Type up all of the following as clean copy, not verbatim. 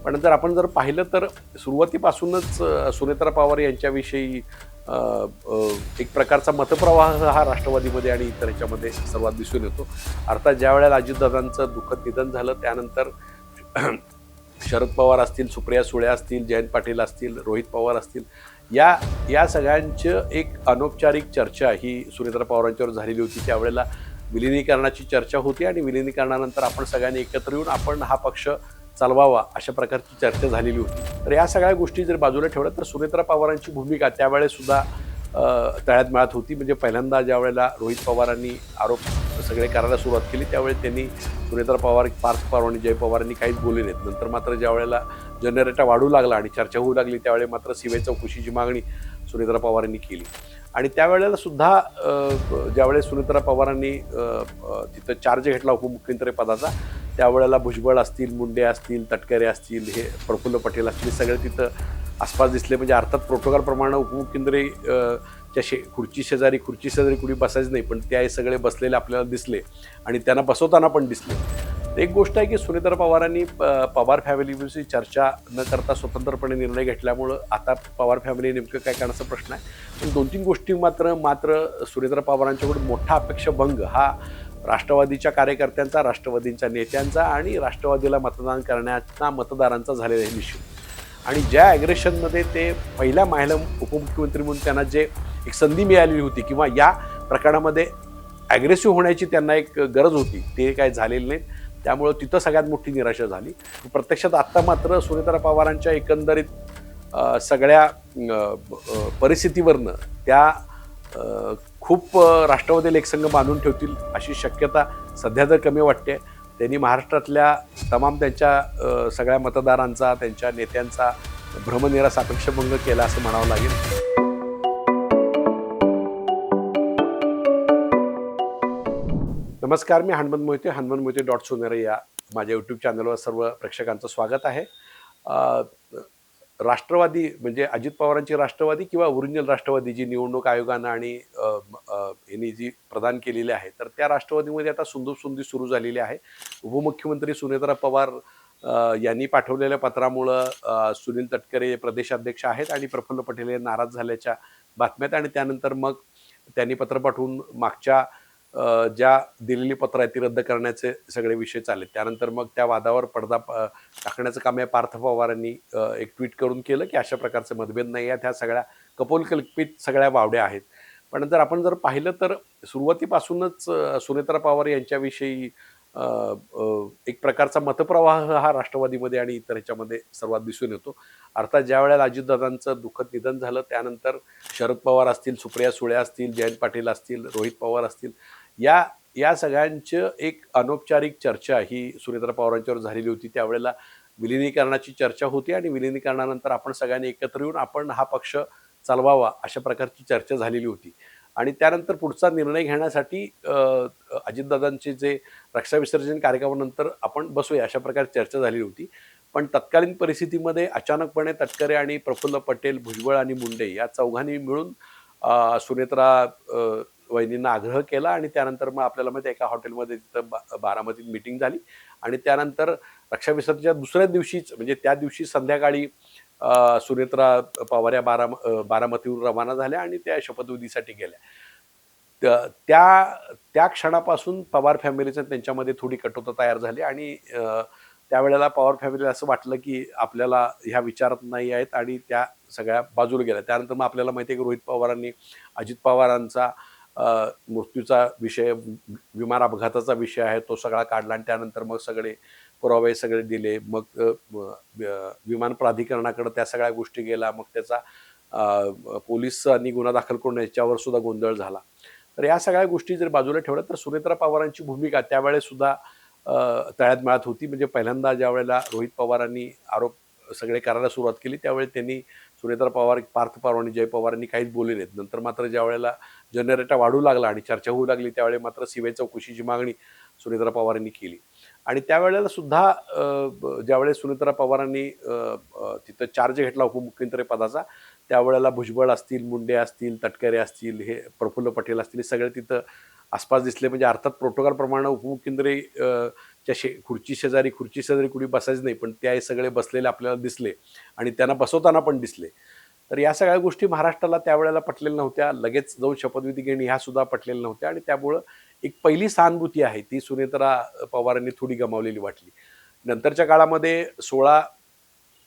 पण जर पाहिलं तर सुरुवातीपासूनच सुनेत्रा पवार यांच्याविषयी अ, अ, एक प्रकारचा मतप्रवाह हा राष्ट्रवादीमध्ये आणि इतर ह्याच्यामध्ये सर्वात दिसून येतो. अर्थात ज्यावेळेला अजितदादांचं दुःखद निधन झालं त्यानंतर शरद पवार असतील, सुप्रिया सुळे असतील, जयंत पाटील असतील, रोहित पवार असतील, या या सगळ्यांचं एक अनौपचारिक चर्चा ही सुनेत्रा पवारांच्यावर झालेली होती. त्यावेळेला विलिनीकरणाची चर्चा होती आणि विलिनीकरणानंतर आपण सगळ्यांनी एकत्र येऊन आपण हा पक्ष चालवावा अशा प्रकारची चर्चा झालेली होती. तर या सगळ्या गोष्टी जर बाजूला ठेवल्या तर सुनेत्रा पवारांची भूमिका त्यावेळेस सुद्धा तळ्यात मळ्यात होती. म्हणजे पहिल्यांदा ज्यावेळेला रोहित पवारांनी आरोप सगळे करायला सुरुवात केली त्यावेळी त्यांनी सुनेत्रा पवार, पार्थ पवार आणि जय पवारांनी काहीच बोलले नाहीत. नंतर मात्र ज्यावेळेला जनरेटा वाढू लागला आणि चर्चा होऊ लागली त्यावेळी मात्र सीबीआय चौकशीची मागणी सुनेत्रा पवारांनी केली. आणि त्यावेळेला सुद्धा ज्यावेळेस सुनेत्रा पवारांनी तिथं चार्ज घेतला उपमुख्यमंत्री पदाचा त्यावेळेला भुजबळ असतील, मुंडे असतील, तटकरे असतील, हे प्रफुल्ल पटेल असतील, सगळे तिथं आसपास दिसले. म्हणजे अर्थात प्रोटोकॉलप्रमाणे उपमुख्यमंत्री खुर्ची शेजारी कुणी बसायचं नाही, पण ते सगळे बसलेले आपल्याला दिसले आणि त्यांना बसवताना पण दिसले. एक गोष्ट आहे की सुनेत्रा पवारांनी पवार फॅमिलीविषयी चर्चा न करता स्वतंत्रपणे निर्णय घेतल्यामुळं आता पवार फॅमिली नेमकं काय करण्याचा प्रश्न आहे. पण 2-3 गोष्टी मात्र सुनेत्रा पवारांच्याकडून मोठा अपेक्षाभंग हा राष्ट्रवादीच्या कार्यकर्त्यांचा, राष्ट्रवादीच्या नेत्यांचा आणि राष्ट्रवादीला मतदान करण्याचा मतदारांचा झालेला आहे निश्चित. आणि ज्या ॲग्रेशनमध्ये ते पहिल्या महिला उपमुख्यमंत्री म्हणून त्यांना जे एक संधी मिळालेली होती किंवा या प्रकरणामध्ये ॲग्रेसिव्ह होण्याची त्यांना एक गरज होती, ते काय झालेलं नाही. त्यामुळं तिथं सगळ्यात मोठी निराशा झाली. प्रत्यक्षात आत्ता मात्र सुनेत्रा पवारांच्या एकंदरीत सगळ्या परिस्थितीवरनं त्या खूप राष्ट्रवादी लेखसंघ बांधून ठेवतील अशी शक्यता सध्या तर कमी वाटते. त्यांनी महाराष्ट्रातल्या तमाम त्यांच्या सगळ्या मतदारांचा, त्यांच्या नेत्यांचा भ्रमनिरास अपेक्षाभंग केला असं म्हणावं लागेल. नमस्कार, मी हनुमंत मोहिते, हनुमंत मोहिते .सोनेरे या माझ्या यूट्यूब चॅनलवर सर्व प्रेक्षकांचं स्वागत आहे. राष्ट्रवादी म्हणजे अजित पवारांची राष्ट्रवादी किंवा ओरिजिनल राष्ट्रवादी जी निवडणूक आयोगानं आणि यांनी जी प्रदान केलेली आहे, तर त्या राष्ट्रवादीमध्ये आता सुंदूरसुंदी सुरू झालेली आहे. उपमुख्यमंत्री सुनेत्रा पवार यांनी पाठवलेल्या पत्रामुळं सुनील तटकरे प्रदेशाध्यक्ष आहेत आणि प्रफुल्ल पटेल हे नाराज झाल्याच्या बातम्यात आणि त्यानंतर मग त्यांनी पत्र पाठवून मागच्या ज्या दिलेली पत्र आहेत ती रद्द करण्याचे सगळे विषय चालले. त्यानंतर मग त्या वादावर पडदा टाकण्याचं काम आहे पार्थ पवारांनी एक ट्विट करून केलं, की अशा प्रकारचे मतभेद नाही आहेत, ह्या सगळ्या कपोलकल्पित सगळ्या वावड्या आहेत. पण जर पाहिलं तर सुरुवातीपासूनच सुनेत्रा पवार यांच्याविषयी अ, अ, एक प्रकारचा मतप्रवाह हा राष्ट्रवादीमध्ये आणि इतर ह्याच्यामध्ये सर्वात दिसून येतो. अर्थात ज्यावेळेला अजितदादांचं दुःखद निधन झालं त्यानंतर शरद पवार असतील, सुप्रिया सुळे असतील, जयंत पाटील असतील, रोहित पवार असतील, या या सगळ्यांचं एक अनौपचारिक चर्चा ही सुनेत्रा पवारांच्यावर झालेली होती. त्यावेळेला विलिनीकरणाची चर्चा होती आणि विलिनीकरणानंतर आपण सगळ्यांनी एकत्र येऊन आपण हा पक्ष चालवावा अशा प्रकारची चर्चा झालेली होती. आणि त्यानंतर पुढचा निर्णय घेण्यासाठी अजितदादांचे जे रक्षाविसर्जन कार्यक्रमानंतर आपण बसूया अशा प्रकारे चर्चा झाली होती. पण तत्कालीन परिस्थितीमध्ये अचानकपणे तटकरे आणि प्रफुल्ल पटेल, भुजबळ आणि मुंडे या चौघांनी मिळून सुनेत्रा वहिनींना आग्रह केला आणि त्यानंतर मग आपल्याला माहिती आहे एका हॉटेलमध्ये तिथं बारामतीत मीटिंग झाली आणि त्यानंतर रक्षाविसर्जनच्या दुसऱ्याच दिवशीच म्हणजे त्या दिवशी संध्याकाळी सुनेत्रा पवार या बारामतीहून रवाना झाल्या आणि त्या शपथविधीसाठी गेल्या. त्या त्या क्षणापासून पवार फॅमिलीचं त्यांच्यामध्ये थोडी कटुता तयार झाली आणि त्यावेळेला पवार फॅमिलीला असं वाटलं, की आपल्याला ह्या विचारात नाही आहेत आणि त्या सगळ्या बाजूला गेल्या. त्यानंतर मग आपल्याला माहिती आहे, की रोहित पवारांनी अजित पवारांचा मृत्यूचा विषय, विमान अपघाताचा विषय आहे तो सगळा काढला आणि त्यानंतर मग सगळे पुरावे सगळे दिले. मग विमान प्राधिकरणाकडे त्या सगळ्या गोष्टी गेल्या. मग त्याचा पोलिसांनी गुन्हा दाखल करून याच्यावर सुद्धा गोंधळ झाला. तर या सगळ्या गोष्टी जर बाजूला ठेवल्या तर सुनेत्रा पवारांची भूमिका त्यावेळेस सुद्धा तळ्यात मळ्यात होती. म्हणजे पहिल्यांदा ज्यावेळेला रोहित पवारांनी आरोप सगळे करायला सुरुवात केली त्यावेळी त्यांनी सुनेत्रा पवार, पार्थ पवार आणि जय पवारांनी काहीच बोलले नाहीत. नंतर मात्र ज्यावेळेला जनरेटा वाढू लागला आणि चर्चा होऊ लागली त्यावेळी मात्र सीबीआय चौकशीची मागणी सुनेत्रा पवारांनी केली. आणि त्यावेळेला सुद्धा ज्यावेळेस सुनेत्रा पवारांनी तिथं चार्ज घेतला उपमुख्यमंत्री पदाचा त्यावेळेला भुजबळ असतील, मुंडे असतील, तटकरे असतील, हे प्रफुल्ल पटेल असतील, हे सगळे तिथं आसपास दिसले, म्हणजे अर्थात प्रोटोकॉलप्रमाणे उपमुख्यमंत्री च्या खुर्ची शेजारी कुणी बसायचं नाही, पण ते सगळे बसलेले आपल्याला दिसले आणि त्यांना बसवताना पण दिसले. तर या सगळ्या गोष्टी महाराष्ट्राला त्यावेळेला पटलेल्या नव्हत्या. लगेच जाऊन शपथविधी घेणे ह्या सुद्धा पटलेल्या नव्हत्या आणि त्यामुळं एक पहिली सहानुभूती आहे ती सुनेत्रा पवारांनी थोडी गमावलेली वाटली. नंतरच्या काळामध्ये 16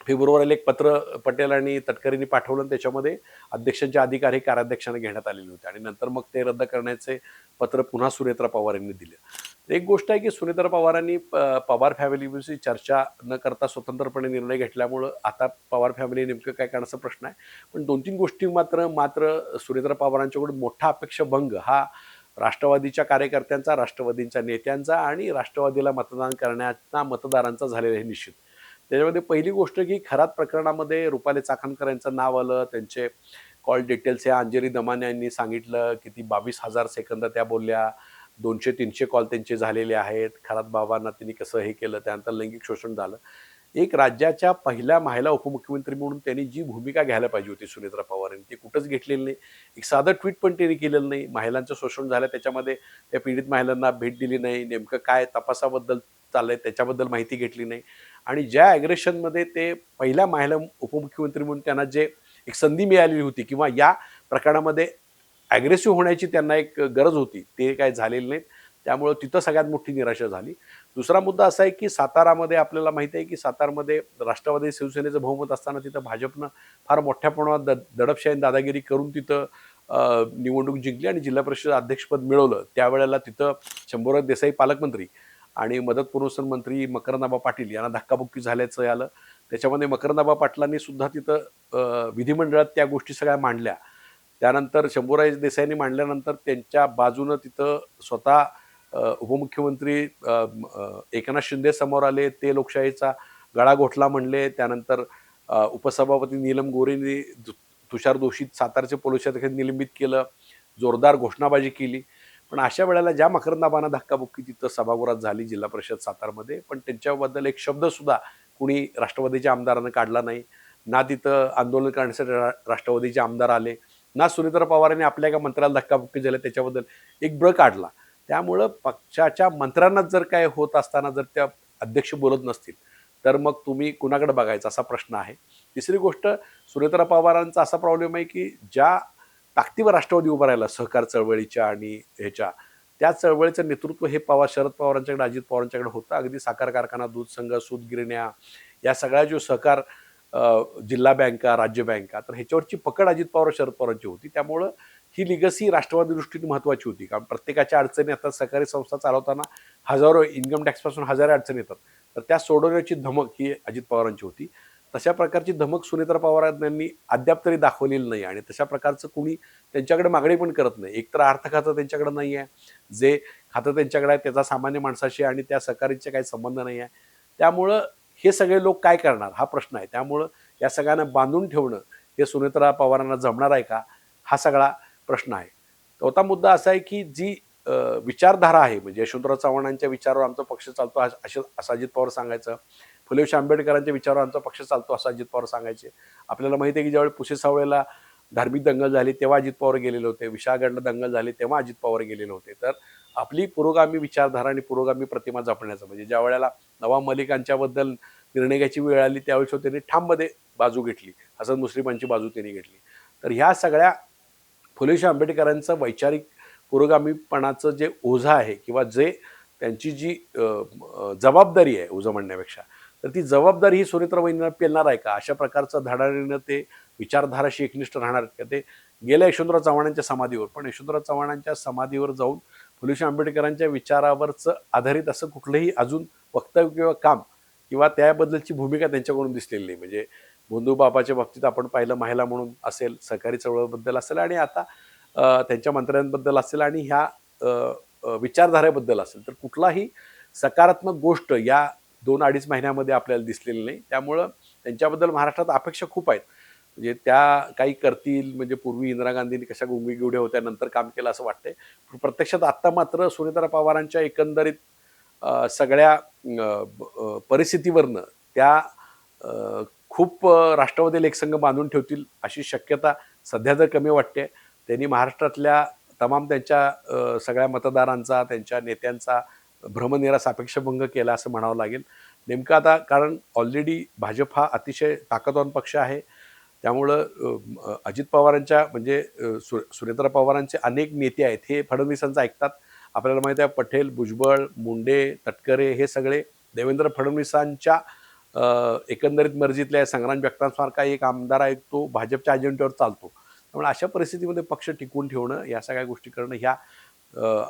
फेब्रुवारीला एक पत्र पटेल आणि तटकरेंनी पाठवलं आणि त्याच्यामध्ये अध्यक्षांचे अधिकार हे कार्याध्यक्षाने घेण्यात आलेले होते आणि नंतर मग ते रद्द करण्याचे पत्र पुन्हा सुनेत्रा पवार यांनी दिलं. एक गोष्ट आहे की सुनेत्रा पवारांनी पवार फॅमिलीविषयी चर्चा न करता स्वतंत्रपणे निर्णय घेतल्यामुळं आता पवार फॅमिली नेमकं काय करण्याचा प्रश्न आहे. पण 2-3 गोष्टी मात्र मात्र सुनेत्रा पवारांच्याकडून मोठा अपेक्षाभंग हा राष्ट्रवादीच्या कार्यकर्त्यांचा, राष्ट्रवादीच्या नेत्यांचा आणि राष्ट्रवादीला मतदान करण्याचा मतदारांचा झालेला आहे निश्चित. त्याच्यामध्ये पहिली गोष्ट की खरात प्रकरणामध्ये रुपाली चाकणकर यांचं नाव आलं. त्यांचे कॉल डिटेल्स या अंजली दमाने यांनी सांगितलं, की ती 22,000 सेकंद त्या बोलल्या. 200-300 कॉल त्यांचे झालेले आहेत. खरात बाबांना त्यांनी कसं हे केलं, त्यानंतर लैंगिक शोषण झालं. एक राज्याच्या पहिल्या महिला उपमुख्यमंत्री म्हणून त्यांनी जी भूमिका घ्यायला पाहिजे होती सुनेत्रा पवारांनी, ती कुठंच घेतलेली नाही. एक साधं ट्विट पण त्यांनी केलेलं नाही. महिलांचं शोषण झालं त्याच्यामध्ये त्या पीडित महिलांना भेट दिली नाही. नेमकं काय तपासाबद्दल चाललंय त्याच्याबद्दल माहिती घेतली नाही. आणि ज्या ॲग्रेशनमध्ये ते पहिल्या महिला उपमुख्यमंत्री म्हणून त्यांना जे एक संधी मिळालेली होती किंवा या प्रकरणामध्ये ॲग्रेसिव्ह होण्याची त्यांना एक गरज होती, ते काय झालेलं नाही. त्यामुळं तिथं सगळ्यात मोठी निराशा झाली. दुसरा मुद्दा असा आहे की सातारामध्ये आपल्याला माहिती आहे की सातारमध्ये राष्ट्रवादी शिवसेनेचं बहुमत असताना तिथं भाजपनं फार मोठ्या प्रमाणात दडपशाही दादागिरी करून तिथं निवडणूक जिंकली आणि जिल्हा परिषद अध्यक्षपद मिळवलं. त्यावेळेला तिथं शंभूराज देसाई पालकमंत्री आणि मदत पुरवठा मंत्री मकरंदाबा पाटील यांना धक्काबुक्की झाल्याचं आलं. त्याच्यामध्ये मकरंदाबा पाटलांनी सुद्धा तिथं विधिमंडळात त्या गोष्टी सगळ्या मांडल्या. त्यानंतर शंभूराज देसाईंनी मांडल्यानंतर त्यांच्या बाजूनं तिथं स्वतः उपमुख्यमंत्री एकनाथ शिंदे समोर आले. ते लोकशाहीचा गळा घोटला म्हणले. त्यानंतर उपसभापती नीलम गोरेंनी तुषार दोषी सातारचे पोलीस अधीक्षक निलंबित केलं. जोरदार घोषणाबाजी केली. पण अशा वेळेला ज्या मकरंदाबांना धक्काबुक्की तिथं सभागृहात झाली जिल्हा परिषद सातारमध्ये, पण त्यांच्याबद्दल एक शब्द सुद्धा कुणी राष्ट्रवादीच्या आमदारानं काढला नाही. ना तिथं आंदोलन करण्यासाठी राष्ट्रवादीचे आमदार आले, ना सुनेत्रा पवारांनी आपल्या एका मंत्र्याला धक्काबुक्की झाल्या त्याच्याबद्दल एक ब्र काढला. त्यामुळं पक्षाच्या मंत्र्यांनाच जर काय होत असताना जर त्या अध्यक्ष बोलत नसतील, तर मग तुम्ही कुणाकडे बघायचा असा प्रश्न आहे. तिसरी गोष्ट सुनेत्रा पवारांचा असा प्रॉब्लेम आहे की ज्या ताकदीवर राष्ट्रवादी उभा राहिला सहकार चळवळीच्या आणि ह्याच्या, त्या चळवळीचं नेतृत्व हे शरद पवारांच्याकडे, अजित पवारांच्याकडे होतं. अगदी साखर कारखाना, दूध संघ, सूतगिरण्या या सगळ्या जो सहकार जिल्हा बँका, राज्य बँका, तर ह्याच्यावरची पकड अजित पवार, शरद पवारांची होती. त्यामुळं ही लिगसी राष्ट्रवादी दृष्टीने महत्त्वाची होती. कारण प्रत्येकाच्या अडचणी आता सहकारी संस्था चालवताना हजारो इन्कम टॅक्सपासून हजारो अडचणी येतात. तर त्या सोडवण्याची धमक ही अजित पवारांची होती. तशा प्रकारची धमक सुनेत्रा पवारांनी अद्याप तरी दाखवलेली नाही आणि तशा प्रकारचं कुणी त्यांच्याकडे मागणी पण करत नाही. एकतर अर्थ खातं त्यांच्याकडे नाही आहे. जे खातं त्यांच्याकडे आहे त्याचा सामान्य माणसाशी आणि त्या सहकारीचे काही संबंध नाही आहे. त्यामुळं हे सगळे लोक काय करणार हा प्रश्न आहे. त्यामुळं या सगळ्यांना बांधून ठेवणं हे सुनेत्रा पवारांना जमणार आहे का? हा सगळा प्रश्न आहे. चौथा मुद्दा असा आहे की जी विचारधारा आहे म्हणजे यशवंतराव चव्हाणांच्या विचारावर आमचा पक्ष चालतो असं अजित पवार सांगायचं. फुले आंबेडकरांच्या विचारावर आमचा पक्ष चालतो असं अजित पवार सांगायचे. आपल्याला माहिती आहे की ज्यावेळी पुसे सावळेला धार्मिक दंगल झाली तेव्हा अजित पवार गेलेले होते. विशाळगडला दंगल झाली तेव्हा अजित पवार गेलेले होते. तर आपली पुरोगामी विचारधारा आणि पुरोगामी प्रतिमा जपण्याचं म्हणजे ज्या वेळेला नवाब मलिकांच्याबद्दल निर्णय घ्यायची वेळ आली त्यावेळेस त्यांनी ठाममध्ये बाजू घेतली. हसन मुश्रीफांची बाजू त्यांनी घेतली. तर ह्या सगळ्या फुले आंबेडकरांचं वैचारिक पुरोगामीपणाचं जे ओझं आहे किंवा जे त्यांची जी जबाबदारी आहे ओझं म्हणण्यापेक्षा, तर ती जबाबदारी ही सुनेत्रा वहिनींना पेलणार आहे का? अशा प्रकारचं धडाडीनं ते विचारधाराशी एकनिष्ठ राहणार का? ते गेल्या यशवंतराव चव्हाणांच्या समाधीवर, पण यशवंतराव चव्हाणांच्या समाधीवर जाऊन फुले आंबेडकरांच्या विचारावरचं आधारित असं कुठलंही अजून वक्तव्य किंवा काम किंवा त्याबद्दलची भूमिका त्यांच्याकडून दिसलेली नाही. म्हणजे भोंदू बाबाच्या बाबतीत आपण पाहिलं महिला म्हणून असेल, सहकारी चळवळीबद्दल असेल आणि आता त्यांच्या मंत्र्यांबद्दल असेल आणि ह्या विचारधारेबद्दल असेल, तर कुठलाही सकारात्मक गोष्ट या 2-2.5 महिन्यामध्ये आपल्याला दिसलेली नाही. त्यामुळं त्यांच्याबद्दल महाराष्ट्रात अपेक्षा खूप आहेत. म्हणजे त्या काही करतील म्हणजे पूर्वी इंदिरा गांधींनी कशा गुंगीगुड्या होत्या नंतर काम केलं असं वाटतंय. पण प्रत्यक्षात आत्ता मात्र सुनेत्रा पवारांच्या एकंदरीत सगळ्या परिस्थितीवरनं त्या खूप राष्ट्रवादी लेकसंघ बांधून ठेवतील अशी शक्यता सध्या तर कमी वाटते. त्यांनी महाराष्ट्रातल्या तमाम त्यांच्या सगळ्या मतदारांचा, त्यांच्या नेत्यांचा भ्रमनिरास अपेक्षाभंग केला असं म्हणावं लागेल. नेमकं आता कारण ऑलरेडी भाजप हा अतिशय ताकदवान पक्ष आहे. त्यामुळं अजित पवारांच्या म्हणजे सुनेत्रा पवारांचे अनेक नेते आहेत, हे फडणवीसांचं ऐकतात. आपल्याला माहिती आहे पटेल, भुजबळ, मुंडे, तटकरे हे सगळे देवेंद्र फडणवीसांच्या एकंदरीत मर्जीतले आहे. संग्राम जगतापसारखा एक आमदार आहे, तो भाजपच्या अजेंड्यावर चालतो. त्यामुळे अशा परिस्थितीमध्ये पक्ष टिकवून ठेवणं, या सगळ्या गोष्टी करणं ह्या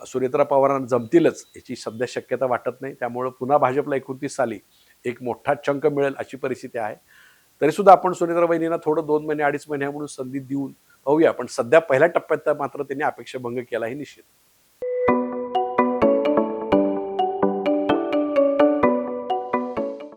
सुनेत्रा पवारांना जमतीलच याची सध्या शक्यता वाटत नाही. त्यामुळं पुन्हा भाजपला 29 साली एक मोठा चंक मिळेल अशी परिस्थिती आहे. तरीसुद्धा आपण सुनेत्रा वहिनींना थोडं 2 महिने 2.5 महिन्यामधून संधी देऊन पाहूया. पण सध्या पहिल्या टप्प्यात तर मात्र त्यांनी अपेक्षाभंग केला हे निश्चित.